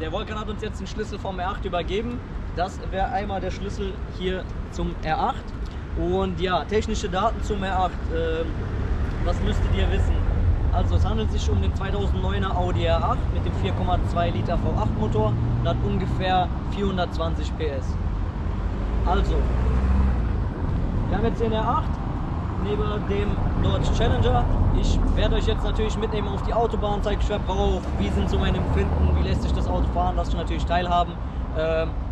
der Volkan hat uns jetzt den Schlüssel vom R8 übergeben. Das wäre einmal der Schlüssel hier zum R8. Und ja, technische Daten zum R8. Was müsstet ihr wissen? Also es handelt sich um den 2009er Audi R8 mit dem 4,2 Liter V8 Motor und hat ungefähr 420 PS. Also, wir haben jetzt den R8 neben dem Dodge Challenger. Ich werde euch jetzt natürlich mitnehmen auf die Autobahn, zeige euch drauf, wie sind so meine Empfinden, wie lässt sich das Auto fahren, lasst euch natürlich teilhaben.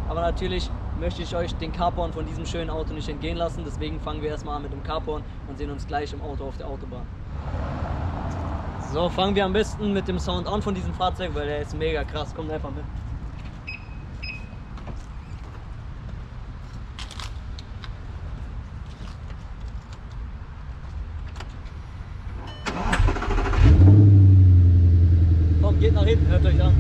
Aber natürlich möchte ich euch den Carporn von diesem schönen Auto nicht entgehen lassen. Deswegen fangen wir erstmal an mit dem Carporn und sehen uns gleich im Auto auf der Autobahn. So, fangen wir am besten mit dem Sound an von diesem Fahrzeug, weil der ist mega krass. Kommt einfach mit. Komm, geht nach hinten, hört euch an.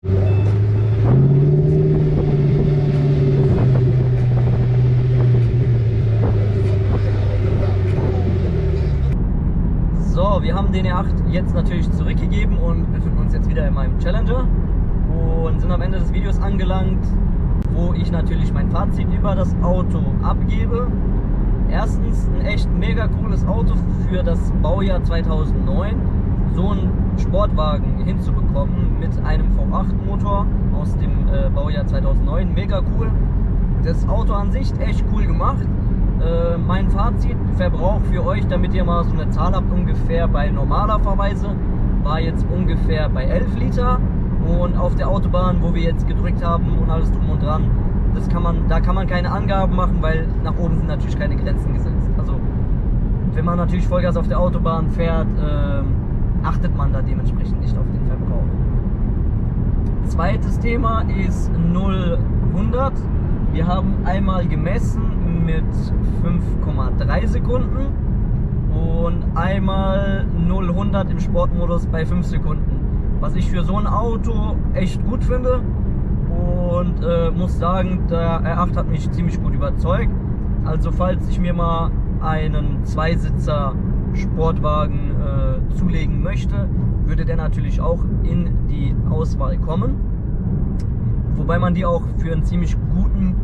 So, wir haben den R8 jetzt natürlich zurückgegeben und befinden uns jetzt wieder in meinem Challenger und sind am Ende des Videos angelangt, wo ich natürlich mein Fazit über das Auto abgebe. Erstens ein echt mega cooles Auto für das Baujahr 2009, so einen Sportwagen hinzubekommen mit einem V8 Motor aus dem Baujahr 2009, mega cool. Das Auto an sich echt cool gemacht. Mein Fazit, Verbrauch für euch, damit ihr mal so eine Zahl habt, ungefähr bei normaler Fahrweise war jetzt ungefähr bei 11 Liter und auf der Autobahn, wo wir jetzt gedrückt haben und alles drum und dran, da kann man keine Angaben machen, weil nach oben sind natürlich keine Grenzen gesetzt. Also wenn man natürlich Vollgas auf der Autobahn fährt, achtet man da dementsprechend nicht auf den Verbrauch. Zweites Thema ist 0-100. Wir haben einmal gemessen mit 5,3 Sekunden und einmal 0-100 im Sportmodus bei 5 Sekunden. Was ich für so ein Auto echt gut finde und muss sagen, der R8 hat mich ziemlich gut überzeugt. Also falls ich mir mal einen Zweisitzer Sportwagen zulegen möchte, würde der natürlich auch in die Auswahl kommen. Wobei man die auch für einen ziemlich guten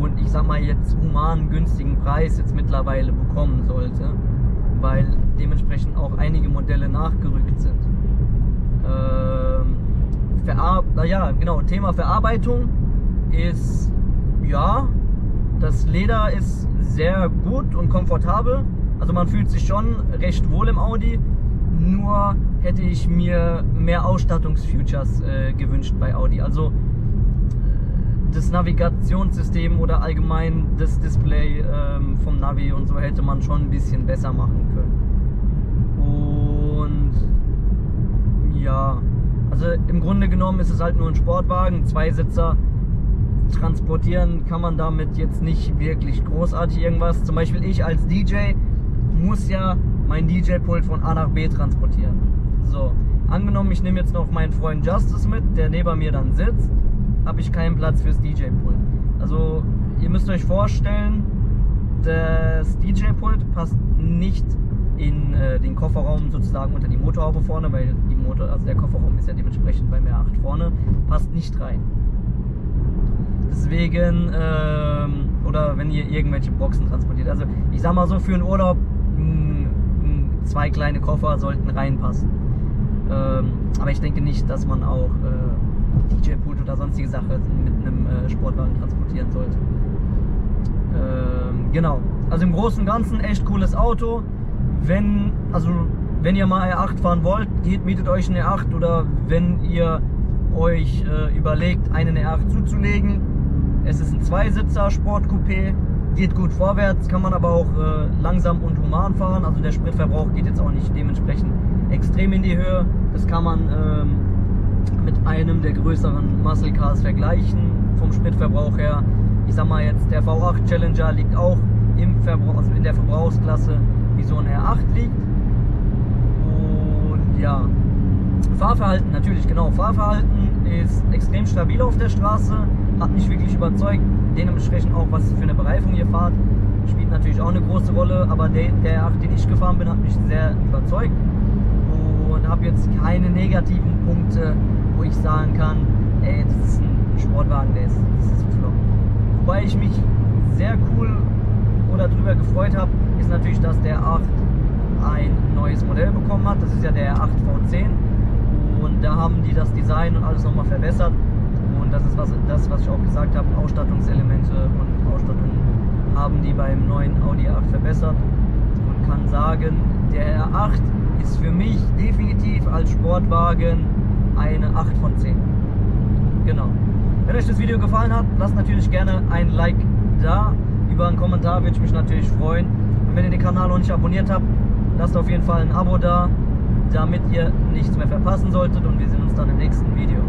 und ich sag mal jetzt human günstigen Preis jetzt mittlerweile bekommen sollte, weil dementsprechend auch einige Modelle nachgerückt sind. Thema Verarbeitung ist, ja, das Leder ist sehr gut und komfortabel, also man fühlt sich schon recht wohl im Audi, nur hätte ich mir mehr Ausstattungsfeatures gewünscht bei Audi, also das Navigationssystem oder allgemein das Display vom Navi und so hätte man schon ein bisschen besser machen können. Und ja, also im Grunde genommen ist es halt nur ein Sportwagen, Zweisitzer. Transportieren kann man damit jetzt nicht wirklich großartig irgendwas. Zum Beispiel ich als DJ muss ja mein DJ-Pult von A nach B transportieren. So, angenommen ich nehme jetzt noch meinen Freund Justice mit, der neben mir dann sitzt, habe ich keinen Platz fürs DJ-Pult. Also ihr müsst euch vorstellen, das DJ-Pult passt nicht in den Kofferraum sozusagen unter die Motorhaube vorne, weil also der Kofferraum ist ja dementsprechend beim R8 vorne, passt nicht rein. Deswegen, oder wenn ihr irgendwelche Boxen transportiert, also ich sag mal so, für einen Urlaub 2 kleine Koffer sollten reinpassen. Aber ich denke nicht, dass man auch DJ-Pult oder sonstige Sachen mit einem Sportwagen transportieren sollte. Genau, also im Großen und Ganzen echt cooles Auto. Wenn ihr mal R8 fahren wollt, mietet euch einen R8, oder wenn ihr euch überlegt, einen R8 zuzulegen. Es ist ein Zweisitzer Sportcoupé, geht gut vorwärts, kann man aber auch langsam und human fahren. Also der Spritverbrauch geht jetzt auch nicht dementsprechend extrem in die Höhe. Das kann man mit einem der größeren Muscle Cars vergleichen vom Spritverbrauch her. Ich sag mal jetzt, der V8 Challenger liegt auch in der Verbrauchsklasse, wie so ein R8 liegt. Und ja, Fahrverhalten natürlich, genau. Fahrverhalten ist extrem stabil auf der Straße, hat mich wirklich überzeugt. Dementsprechend auch, was für eine Bereifung ihr fahrt, spielt natürlich auch eine große Rolle. Aber der R8, den ich gefahren bin, hat mich sehr überzeugt. Und habe jetzt keine negativen Punkte, wo ich sagen kann, ey, das ist ein Sportwagen, das ist flop. Wobei ich mich sehr cool oder drüber gefreut habe, ist natürlich, dass der R8 ein neues Modell bekommen hat. Das ist ja der R8 V10 und da haben die das Design und alles nochmal verbessert. Und das ist was ich auch gesagt habe, Ausstattungselemente und Ausstattung haben die beim neuen Audi R8 verbessert und kann sagen, der R8 ist für mich definitiv als Sportwagen eine 8 von 10. Genau. Wenn euch das Video gefallen hat, lasst natürlich gerne ein Like da. Über einen Kommentar würde ich mich natürlich freuen. Und wenn ihr den Kanal noch nicht abonniert habt, lasst auf jeden Fall ein Abo da, damit ihr nichts mehr verpassen solltet. Und wir sehen uns dann im nächsten Video.